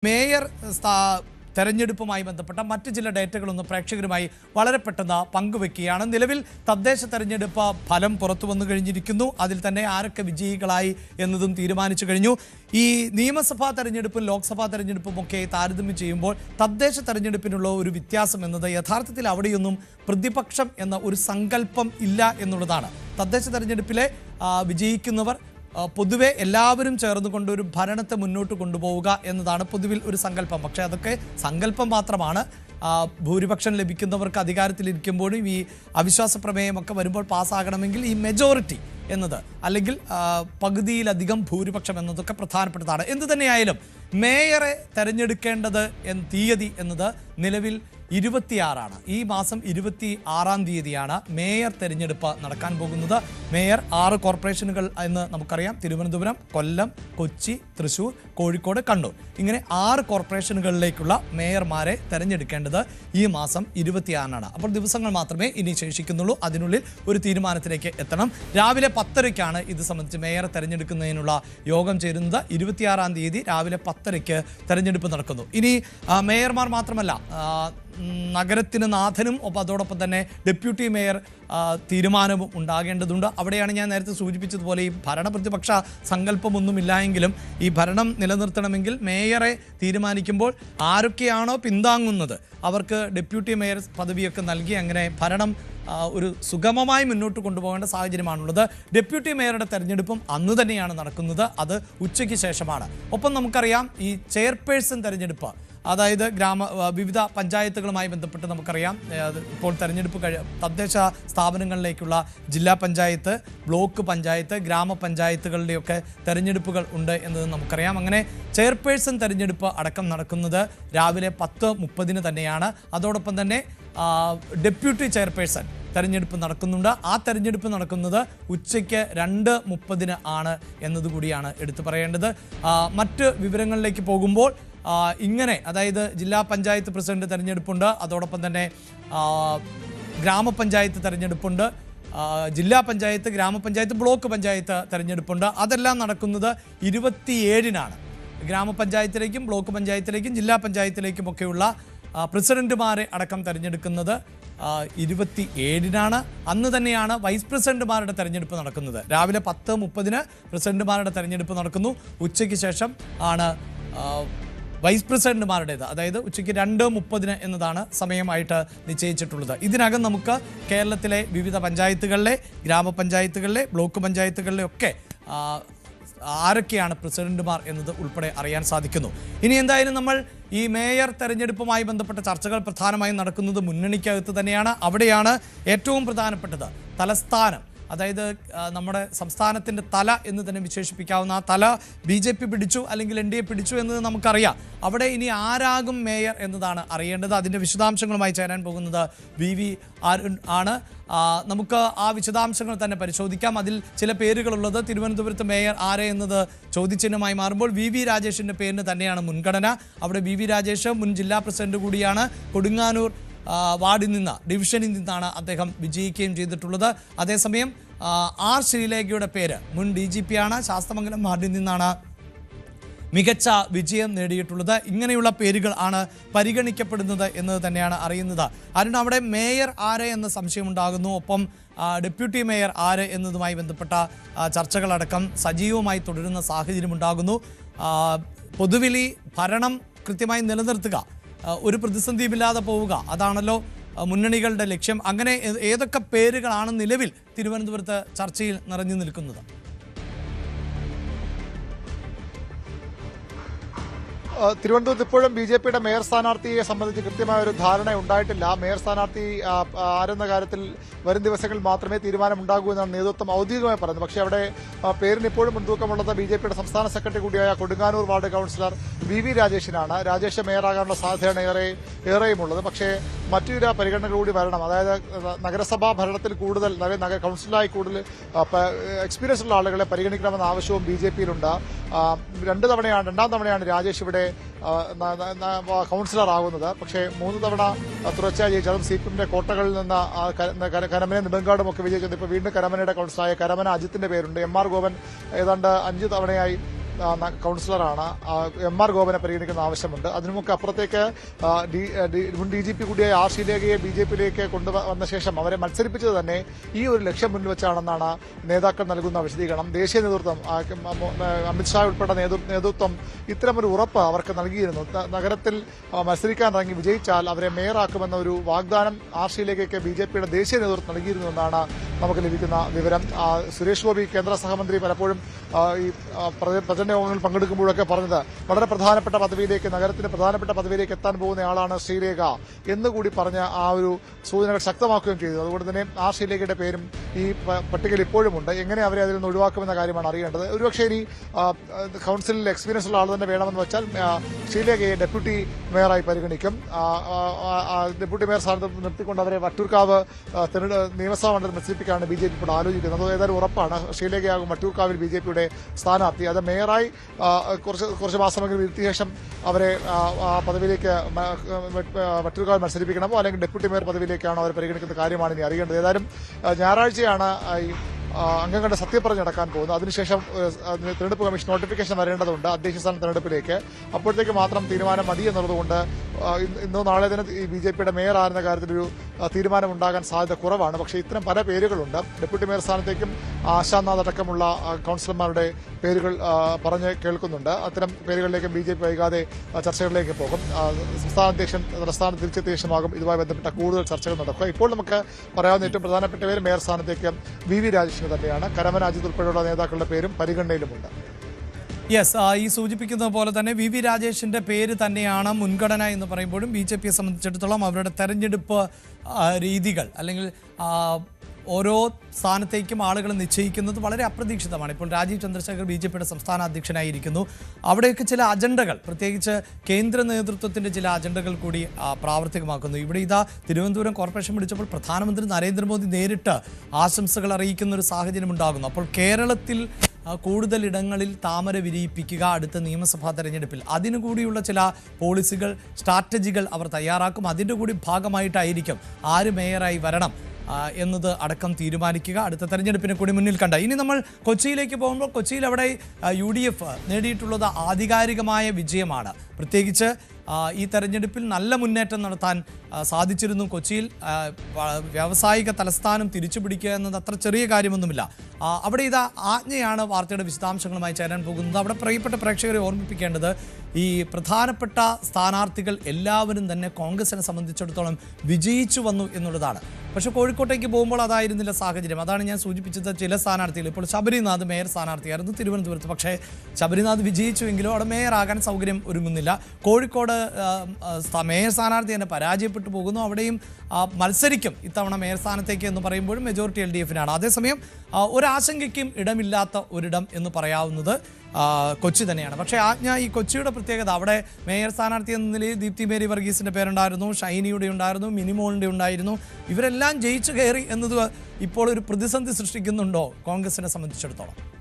Mayor തെരഞ്ഞെടുപ്പുമായി ബന്ധപ്പെട്ട മറ്റ് ചില ഡേറ്റകളൊന്ന് പ്രേക്ഷകരുമായി വളരെ പെട്ടെന്ന് പങ്കുവെക്കുകയാണ്. നിലവിൽ തദ്ദേശ തെരഞ്ഞെടുപ്പ് ഫലം പുറത്തു വന്നു കഴിഞ്ഞിരിക്കുന്നു. അതിൽ തന്നെ ആരൊക്കെ വിജയികളായി എന്നതും തീരുമാനിച്ചു കഴിഞ്ഞു. ഈ നിയമസഭാ തെരഞ്ഞെടുപ്പും ലോക്സഭാ തെരഞ്ഞെടുപ്പും ഒക്കെ താരതമ്യം ചെയ്യുമ്പോൾ തദ്ദേശ തെരഞ്ഞെടുപ്പിനുള്ള ഒരു വ്യത്യാസം എന്നത് യഥാർത്ഥത്തിൽ അവിടെയൊന്നും പ്രതിപക്ഷം എന്ന ഒരു സങ്കല്പം ഇല്ല എന്നുള്ളതാണ്. തദ്ദേശ തെരഞ്ഞെടുപ്പിലെ വിജയിക്കുന്നവർ പൊതുവെ എല്ലാവരും ചേർന്നുകൊണ്ട് ഒരു ഭരണത്തെ മുന്നോട്ട് കൊണ്ടുപോവുക എന്നതാണ് പൊതുവിൽ ഒരു സങ്കല്പം. പക്ഷേ അതൊക്കെ സങ്കല്പം മാത്രമാണ്. ഭൂരിപക്ഷം ലഭിക്കുന്നവർക്ക് അധികാരത്തിലിരിക്കുമ്പോഴും ഈ അവിശ്വാസ പ്രമേയമൊക്കെ വരുമ്പോൾ പാസ്സാകണമെങ്കിൽ ഈ മെജോറിറ്റി എന്നത് അല്ലെങ്കിൽ പകുതിയിലധികം ഭൂരിപക്ഷം എന്നതൊക്കെ പ്രധാനപ്പെട്ടതാണ്. എന്തു തന്നെയായാലും മേയറെ തെരഞ്ഞെടുക്കേണ്ടത് തീയതി എന്നത് നിലവിൽ 26 ഈ മാസം 26 തീയതിയാണ് മേയർ തെരഞ്ഞെടുപ്പ് നടക്കാൻ പോകുന്നത്. മേയർ 6 കോർപ്പറേഷനുകൾ എന്ന് നമുക്കറിയാം. തിരുവനന്തപുരം, കൊല്ലം, കൊച്ചി, തൃശ്ശൂർ, കോഴിക്കോട്, കണ്ണൂർ ഇങ്ങനെ 6 കോർപ്പറേഷനുകളിലേക്കുള്ള മേയർമാരെ തെരഞ്ഞെടുക്കേണ്ടത് ഈ മാസം 26 അപ്പോൾ ദിവസങ്ങൾ മാത്രമേ ഇനി ശേഷിക്കുന്നുള്ളൂ. അതിനുള്ളിൽ ഒരു തീരുമാനത്തിലേക്ക് എത്തണം. രാവിലെ 10:30 ഇത് സംബന്ധിച്ച് മേയറെ തെരഞ്ഞെടുക്കുന്നതിനുള്ള യോഗം ചേരുന്നത്. 26 തീയതി രാവിലെ 10:30 തെരഞ്ഞെടുപ്പ് നടക്കുന്നു. ഇനി മേയർമാർ മാത്രമല്ല, നഗരത്തിന് നാഥനും അതോടൊപ്പം തന്നെ ഡെപ്യൂട്ടി മേയർ തീരുമാനവും ഉണ്ടാകേണ്ടതുണ്ട്. അവിടെയാണ് ഞാൻ നേരത്തെ സൂചിപ്പിച്ചതുപോലെ ഈ ഭരണപ്രതിപക്ഷ സങ്കല്പമൊന്നുമില്ലായെങ്കിലും ഈ ഭരണം നിലനിർത്തണമെങ്കിൽ മേയറെ തീരുമാനിക്കുമ്പോൾ ആരൊക്കെയാണോ പിന്താങ്ങുന്നത് അവർക്ക് ഡെപ്യൂട്ടി മേയർ പദവിയൊക്കെ നൽകി അങ്ങനെ ഭരണം ഒരു സുഗമമായി മുന്നോട്ട് കൊണ്ടുപോകേണ്ട സാഹചര്യമാണുള്ളത്. ഡെപ്യൂട്ടി മേയറുടെ തെരഞ്ഞെടുപ്പും അന്ന് തന്നെയാണ് നടക്കുന്നത്. അത് ഉച്ചയ്ക്ക് ശേഷമാണ്. ഒപ്പം നമുക്കറിയാം ഈ ചെയർപേഴ്സൺ തെരഞ്ഞെടുപ്പ്, അതായത് വിവിധ പഞ്ചായത്തുകളുമായി ബന്ധപ്പെട്ട് നമുക്കറിയാം ഇപ്പോൾ തെരഞ്ഞെടുപ്പ് തദ്ദേശ സ്ഥാപനങ്ങളിലേക്കുള്ള ജില്ലാ പഞ്ചായത്ത്, ബ്ലോക്ക് പഞ്ചായത്ത്, ഗ്രാമപഞ്ചായത്തുകളുടെയൊക്കെ തെരഞ്ഞെടുപ്പുകൾ ഉണ്ട് എന്നത് നമുക്കറിയാം. അങ്ങനെ ചെയർപേഴ്സൺ തെരഞ്ഞെടുപ്പ് അടക്കം നടക്കുന്നത് രാവിലെ 10:30 തന്നെയാണ്. അതോടൊപ്പം തന്നെ ഡെപ്യൂട്ടി ചെയർപേഴ്സൺ തെരഞ്ഞെടുപ്പ് നടക്കുന്നുണ്ട്. ആ തെരഞ്ഞെടുപ്പ് നടക്കുന്നത് ഉച്ചയ്ക്ക് 2:30 ആണ് എന്നതുകൂടിയാണ് എടുത്തു പറയേണ്ടത്. മറ്റ് വിവരങ്ങളിലേക്ക് പോകുമ്പോൾ ഇങ്ങനെ, അതായത് ജില്ലാ പഞ്ചായത്ത് പ്രസിഡന്റ് തെരഞ്ഞെടുപ്പുണ്ട്, അതോടൊപ്പം തന്നെ ഗ്രാമപഞ്ചായത്ത് തെരഞ്ഞെടുപ്പുണ്ട്, ജില്ലാ പഞ്ചായത്ത്, ഗ്രാമപഞ്ചായത്ത്, ബ്ലോക്ക് പഞ്ചായത്ത് തെരഞ്ഞെടുപ്പുണ്ട്. അതെല്ലാം നടക്കുന്നത് 27 ഗ്രാമപഞ്ചായത്തിലേക്കും ബ്ലോക്ക് പഞ്ചായത്തിലേക്കും ജില്ലാ പഞ്ചായത്തിലേക്കുമൊക്കെയുള്ള പ്രസിഡന്റുമാരെ അടക്കം തെരഞ്ഞെടുക്കുന്നത് 27 അന്ന് തന്നെയാണ് വൈസ് പ്രസിഡന്റുമാരുടെ തെരഞ്ഞെടുപ്പ് നടക്കുന്നത്. രാവിലെ 10:30 പ്രസിഡന്റുമാരുടെ തെരഞ്ഞെടുപ്പ് നടക്കുന്നു. ഉച്ചയ്ക്ക് ശേഷം ആണ് വൈസ് പ്രസിഡന്റുമാരുടേത്. അതായത് ഉച്ചയ്ക്ക് 2:30 എന്നതാണ് സമയമായിട്ട് നിശ്ചയിച്ചിട്ടുള്ളത്. ഇതിനകം നമുക്ക് കേരളത്തിലെ വിവിധ പഞ്ചായത്തുകളിലെ, ഗ്രാമപഞ്ചായത്തുകളിലെ, ബ്ലോക്ക് പഞ്ചായത്തുകളിലെ ഒക്കെ ആരൊക്കെയാണ് പ്രസിഡന്റുമാർ എന്നത് ഉൾപ്പെടെ അറിയാൻ സാധിക്കുന്നു. ഇനി എന്തായാലും നമ്മൾ ഈ മേയർ തെരഞ്ഞെടുപ്പുമായി ബന്ധപ്പെട്ട ചർച്ചകൾ പ്രധാനമായും നടക്കുന്നത് മുന്നണിക്കകത്ത് തന്നെയാണ്. അവിടെയാണ് ഏറ്റവും പ്രധാനപ്പെട്ടത് തലസ്ഥാനം, അതായത് നമ്മുടെ സംസ്ഥാനത്തിൻ്റെ തല എന്ന് തന്നെ വിശേഷിപ്പിക്കാവുന്ന ആ തല BJP പിടിച്ചു അല്ലെങ്കിൽ NDA പിടിച്ചു എന്നത് നമുക്കറിയാം. അവിടെ ഇനി ആരാകും മേയർ എന്നതാണ് അറിയേണ്ടത്. അതിൻ്റെ വിശദാംശങ്ങളുമായി ചേരാൻ പോകുന്നത് VV അരുൺ ആണ്. നമുക്ക് ആ വിശദാംശങ്ങൾ തന്നെ പരിശോധിക്കാം. അതിൽ ചില പേരുകളുള്ളത്. തിരുവനന്തപുരത്ത് മേയർ ആരെ എന്നത് ചോദ്യചിഹ്നമായി മാറുമ്പോൾ VV രാജേഷിൻ്റെ പേരിന് തന്നെയാണ് മുൻഗണന. അവിടെ VV രാജേഷ് മുൻ ജില്ലാ പ്രസിഡന്റ് കൂടിയാണ്. കൊടുങ്ങാനൂർ വാർഡിൽ നിന്ന്, ഡിവിഷനിൽ നിന്നാണ് അദ്ദേഹം വിജയിക്കുകയും ചെയ്തിട്ടുള്ളത്. അതേസമയം R ശ്രീലേഖയുടെ പേര് മുൻ DGP ആണ്. ശാസ്തമംഗലം വാർഡിൽ നിന്നാണ് മികച്ച വിജയം നേടിയിട്ടുള്ളത്. ഇങ്ങനെയുള്ള പേരുകൾ ആണ് പരിഗണിക്കപ്പെടുന്നത് എന്നത് തന്നെയാണ് അറിയുന്നത്. അരുൺ, അവിടെ മേയർ ആര് എന്ന സംശയമുണ്ടാകുന്നു. ഒപ്പം ഡെപ്യൂട്ടി മേയർ ആര് എന്നതുമായി ബന്ധപ്പെട്ട ചർച്ചകളടക്കം സജീവമായി തുടരുന്ന സാഹചര്യമുണ്ടാകുന്നു. പൊതുവിൽ ഈ ഭരണം കൃത്യമായി നിലനിർത്തുക, ഒരു പ്രതിസന്ധിയുമില്ലാതെ പോവുക, അതാണല്ലോ മുന്നണികളുടെ ലക്ഷ്യം. അങ്ങനെ ഏതൊക്കെ പേരുകളാണ് നിലവിൽ തിരുവനന്തപുരത്ത് ചർച്ചയിൽ നിറഞ്ഞു നിൽക്കുന്നത്? തിരുവനന്തപുരത്ത് ഇപ്പോഴും BJPയുടെ മേയർ സ്ഥാനാർത്ഥിയെ സംബന്ധിച്ച് കൃത്യമായ ഒരു ധാരണ ഉണ്ടായിട്ടില്ല. മേയർ സ്ഥാനാർത്ഥി ആരെന്ന കാര്യത്തിൽ വരും ദിവസങ്ങളിൽ മാത്രമേ തീരുമാനമുണ്ടാകൂ എന്നാണ് നേതൃത്വം ഔദ്യോഗികമായി പറയുന്നത്. പക്ഷേ അവിടെ പേരിന് ഇപ്പോഴും മുൻതൂക്കമുള്ളത് BJPയുടെ സംസ്ഥാന സെക്രട്ടറി കൂടിയായ കൊടുങ്ങാനൂർ വാർഡ് കൌൺസിലർ VV രാജേഷിനാണ്. രാജേഷ് മേയറാകാനുള്ള സാധ്യതയാണ് ഏറെയുമുള്ളത്. പക്ഷേ മറ്റു ചില പരിഗണനകൾ കൂടി വരണം. അതായത് നഗരസഭാ ഭരണത്തിൽ കൂടുതൽ കൌൺസിലറായി കൂടുതൽ എക്സ്പീരിയൻസ് ഉള്ള ആളുകളെ പരിഗണിക്കണമെന്ന ആവശ്യവും BJPയിലുണ്ട്. രണ്ടാം തവണയാണ് രാജേഷ് ഇവിടെ കൌൺസിലർ ആകുന്നത്. പക്ഷേ 3 തവണ തുടർച്ചയായി ജയിച്ചതും CPMന്റെ കോട്ടകളിൽ നിന്ന് കരമന നെടുങ്കാടും ഒക്കെ വിജയിച്ചത്. ഇപ്പോൾ വീണ്ടും കരമനയുടെ കൌൺസിലറായ കരമന അജിത്തിന്റെ പേരുണ്ട്. MR ഗോപൻ ഏതാണ്ട് 5 തവണയായി കൗൺസിലറാണ്. MR ഗോപനെ പരിഗണിക്കുന്ന ആവശ്യമുണ്ട്. അതിനുമൊക്കെ അപ്പുറത്തേക്ക് മുൻ DGP കൂടിയായ R ശ്രീലേഖയെ BJPയിലേക്ക് കൊണ്ടുവന്ന ശേഷം അവരെ മത്സരിപ്പിച്ചത് തന്നെ ഈ ഒരു ലക്ഷ്യം മുന്നിൽ വെച്ചാണെന്നാണ് നേതാക്കൾ നൽകുന്ന വിശദീകരണം. ദേശീയ നേതൃത്വം അമിത്ഷാ ഉൾപ്പെട്ട നേതൃത്വം ഇത്തരമൊരു ഉറപ്പ് അവർക്ക് നൽകിയിരുന്നു. നഗരത്തിൽ മത്സരിക്കാനിറങ്ങി വിജയിച്ചാൽ അവരെ മേയറാക്കുമെന്ന ഒരു വാഗ്ദാനം R ശ്രീലേഖയ്ക്ക് BJPയുടെ ദേശീയ നേതൃത്വം നൽകിയിരുന്നുവെന്നാണ് നമുക്ക് ലഭിക്കുന്ന വിവരം. സുരേഷ് ഗോപി കേന്ദ്ര സഹമന്ത്രി പലപ്പോഴും ഈ പ്രചരണ യോഗങ്ങളിൽ പങ്കെടുക്കുമ്പോഴൊക്കെ പറഞ്ഞത് വളരെ പ്രധാനപ്പെട്ട പദവിയിലേക്ക്, നഗരത്തിന്റെ പ്രധാനപ്പെട്ട പദവിയിലേക്ക് എത്താൻ പോകുന്നയാളാണ് ശ്രീലേഖ എന്നുകൂടി പറഞ്ഞ ആ ഒരു സൂചനകൾ ശക്തമാക്കുകയും ചെയ്തു. അതുകൊണ്ട് തന്നെ ആ ശ്രീലേഖയുടെ പേരും ഈ പട്ടികയിൽ ഇപ്പോഴുമുണ്ട്. എങ്ങനെ അവരെ അതിൽ നിന്ന് ഒഴിവാക്കുമെന്ന കാര്യമാണ് അറിയേണ്ടത്. ഒരുപക്ഷെ ഇനി കൌൺസിലിൽ എക്സ്പീരിയൻസ് ഉള്ള ആൾ തന്നെ വേണമെന്ന് വെച്ചാൽ ശ്രീലേഖയെ ഡെപ്യൂട്ടി മേയറായി പരിഗണിക്കും. ഡെപ്യൂട്ടി മേയർ സ്ഥാനത്ത് നിർത്തിക്കൊണ്ട് അവരെ വട്ടിയൂർക്കാവ് നിയമസഭാ മണ്ഡലത്തിൽ മത്സരിപ്പിക്കാനാണ് BJP ഇപ്പോൾ ആലോചിക്കുന്നത്. അത് ഏതായാലും ഉറപ്പാണ്. ശ്രീലേഖയാകും വട്ടിയൂർക്കാവിൽ BJPയുടെ സ്ഥാനാർത്ഥി. അത് മേയറായി കുറച്ച് മാസമെങ്കിലും ഇരുത്തിയ ശേഷം അവരെ ആ പദവിയിലേക്ക് വട്ടിയൂർക്കാവിൽ മത്സരിപ്പിക്കണമോ അല്ലെങ്കിൽ ഡെപ്യൂട്ടി മേയർ പദവിയിലേക്കാണോ അവർ പരിഗണിക്കുന്ന കാര്യമാണ് ഇനി അറിയേണ്ടത്. ഏതായാലും ഞായറാഴ്ചയാണ് ഈ അംഗങ്ങളുടെ സത്യപ്രതിജ്ഞ നടക്കാൻ പോകുന്നത്. അതിനുശേഷം തെരഞ്ഞെടുപ്പ് കമ്മീഷൻ നോട്ടിഫിക്കേഷൻ വരേണ്ടതുണ്ട് അധ്യക്ഷ സ്ഥാന തെരഞ്ഞെടുപ്പിലേക്ക്. അപ്പോഴത്തേക്ക് മാത്രം തീരുമാനം മതി എന്നുള്ളതുകൊണ്ട് ഇന്നോ നാളെ തന്നെ ഈ BJPയുടെ മേയർ ആകുന്ന കാര്യത്തിലൊരു തീരുമാനമുണ്ടാകാൻ സാധ്യത കുറവാണ്. പക്ഷേ ഇത്തരം പല പേരുകളുണ്ട്. ഡെപ്യൂട്ടി മേയർ സ്ഥാനത്തേക്കും ആശാനാഥ് അടക്കമുള്ള കൌൺസിലർമാരുടെ പേരുകൾ പറഞ്ഞ് കേൾക്കുന്നുണ്ട്. അത്തരം പേരുകളിലേക്കും BJP വൈകാതെ ചർച്ചകളിലേക്ക് പോകും. സംസ്ഥാന അധ്യക്ഷൻ തലസ്ഥാനത്ത് തിരിച്ചെത്തിയ ശേഷമാകും ഇതുമായി ബന്ധപ്പെട്ട കൂടുതൽ ചർച്ചകൾ നടക്കുക. ഇപ്പോൾ നമുക്ക് പറയാവുന്ന ഏറ്റവും പ്രധാനപ്പെട്ട പേര് മേയർ സ്ഥാനത്തേക്ക് VV രാജേഷിന് തന്നെയാണ്. കരമന അജിത് ഉൾപ്പെടെയുള്ള നേതാക്കളുടെ പേരും പരിഗണനയിലുമുണ്ട്. യെസ്, ഈ സൂചിപ്പിക്കുന്നത് പോലെ തന്നെ VV രാജേഷിന്റെ പേര് തന്നെയാണ് മുൻഗണന എന്ന് പറയുമ്പോഴും BJPയെ സംബന്ധിച്ചിടത്തോളം അവരുടെ തെരഞ്ഞെടുപ്പ് രീതികൾ അല്ലെങ്കിൽ ഓരോ സ്ഥാനത്തേക്കും ആളുകൾ നിശ്ചയിക്കുന്നത് വളരെ അപ്രതീക്ഷിതമാണ്. ഇപ്പോൾ രാജീവ് ചന്ദ്രശേഖർ BJPയുടെ സംസ്ഥാന അധ്യക്ഷനായിരിക്കുന്നു. അവിടെയൊക്കെ ചില അജണ്ടകൾ, പ്രത്യേകിച്ച് കേന്ദ്ര നേതൃത്വത്തിൻ്റെ ചില അജണ്ടകൾ കൂടി പ്രാവർത്തികമാക്കുന്നു. ഇവിടെ ഇതാ തിരുവനന്തപുരം കോർപ്പറേഷൻ പിടിച്ചപ്പോൾ പ്രധാനമന്ത്രി നരേന്ദ്രമോദി നേരിട്ട് ആശംസകൾ അറിയിക്കുന്ന ഒരു സാഹചര്യം ഉണ്ടാകുന്നു. അപ്പോൾ കേരളത്തിൽ കൂടുതൽ ഇടങ്ങളിൽ താമര വിരിയിപ്പിക്കുക അടുത്ത നിയമസഭാ തെരഞ്ഞെടുപ്പിൽ, അതിനുകൂടിയുള്ള ചില പോളിസികൾ, സ്ട്രാറ്റജികൾ അവർ തയ്യാറാക്കും. അതിൻ്റെ കൂടി ഭാഗമായിട്ടായിരിക്കും ആര് മേയറായി വരണം എന്നത് അടക്കം തീരുമാനിക്കുക അടുത്ത തെരഞ്ഞെടുപ്പിനെ കൂടി മുന്നിൽ കണ്ട. ഇനി നമ്മൾ കൊച്ചിയിലേക്ക് പോകുമ്പോൾ കൊച്ചിയിൽ അവിടെ UDF നേടിയിട്ടുള്ളത് ആധികാരികമായ വിജയമാണ്. പ്രത്യേകിച്ച് ഈ തെരഞ്ഞെടുപ്പിൽ നല്ല മുന്നേറ്റം നടത്താൻ സാധിച്ചിരുന്നു. കൊച്ചിയിൽ വ്യാവസായിക തലസ്ഥാനം തിരിച്ചുപിടിക്കുക എന്നത് അത്ര ചെറിയ കാര്യമൊന്നുമില്ല. അവിടെ ഇതാ ആജ്ഞയാണ് വാർത്തയുടെ വിശദാംശങ്ങളുമായി ചേരാൻ പോകുന്നത്. അവിടെ പ്രിയപ്പെട്ട പ്രേക്ഷകരെ ഓർമ്മിപ്പിക്കേണ്ടത് ഈ പ്രധാനപ്പെട്ട സ്ഥാനാർത്ഥികൾ എല്ലാവരും തന്നെ കോൺഗ്രസിനെ സംബന്ധിച്ചിടത്തോളം വിജയിച്ചു വന്നു എന്നുള്ളതാണ്. പക്ഷേ കോഴിക്കോട്ടേക്ക് പോകുമ്പോൾ അതായിരുന്നില്ല സാഹചര്യം. അതാണ് ഞാൻ സൂചിപ്പിച്ചത്. ചില സ്ഥാനാർത്ഥികൾ, ഇപ്പോൾ ശബരിനാഥ് മേയർ സ്ഥാനാർത്ഥിയായിരുന്നു തിരുവനന്തപുരത്ത്. പക്ഷേ ശബരിനാഥ് വിജയിച്ചുവെങ്കിലും അവിടെ മേയറാകാൻ സൗകര്യം ഒരുങ്ങുന്നില്ല. കോഴിക്കോട് മേയർ സ്ഥാനാർത്ഥി തന്നെ പരാജയപ്പെട്ടു പോകുന്നു. അവിടെയും മത്സരിക്കും ഇത്തവണ മേയർ സ്ഥാനത്തേക്ക് എന്ന് പറയുമ്പോഴും മെജോറിറ്റി LDFനാണ്. അതേസമയം ഒരാശങ്കയ്ക്കും ഇടമില്ലാത്ത ഒരിടം എന്ന് പറയാവുന്നത് കൊച്ചി തന്നെയാണ്. പക്ഷേ ഈ കൊച്ചിയുടെ പ്രത്യേകത, അവിടെ മേയർ സ്ഥാനാർത്ഥി എന്ന നിലയിൽ ദീപ്തി മേരി വർഗീസിൻ്റെ പേരുണ്ടായിരുന്നു, ഷൈനിയുടെ ഉണ്ടായിരുന്നു, മിനിമോളിൻ്റെ ഉണ്ടായിരുന്നു. ഇവരെല്ലാം ജയിച്ചു കയറി എന്നത് ഇപ്പോൾ ഒരു പ്രതിസന്ധി സൃഷ്ടിക്കുന്നുണ്ടോ കോൺഗ്രസിനെ സംബന്ധിച്ചിടത്തോളം?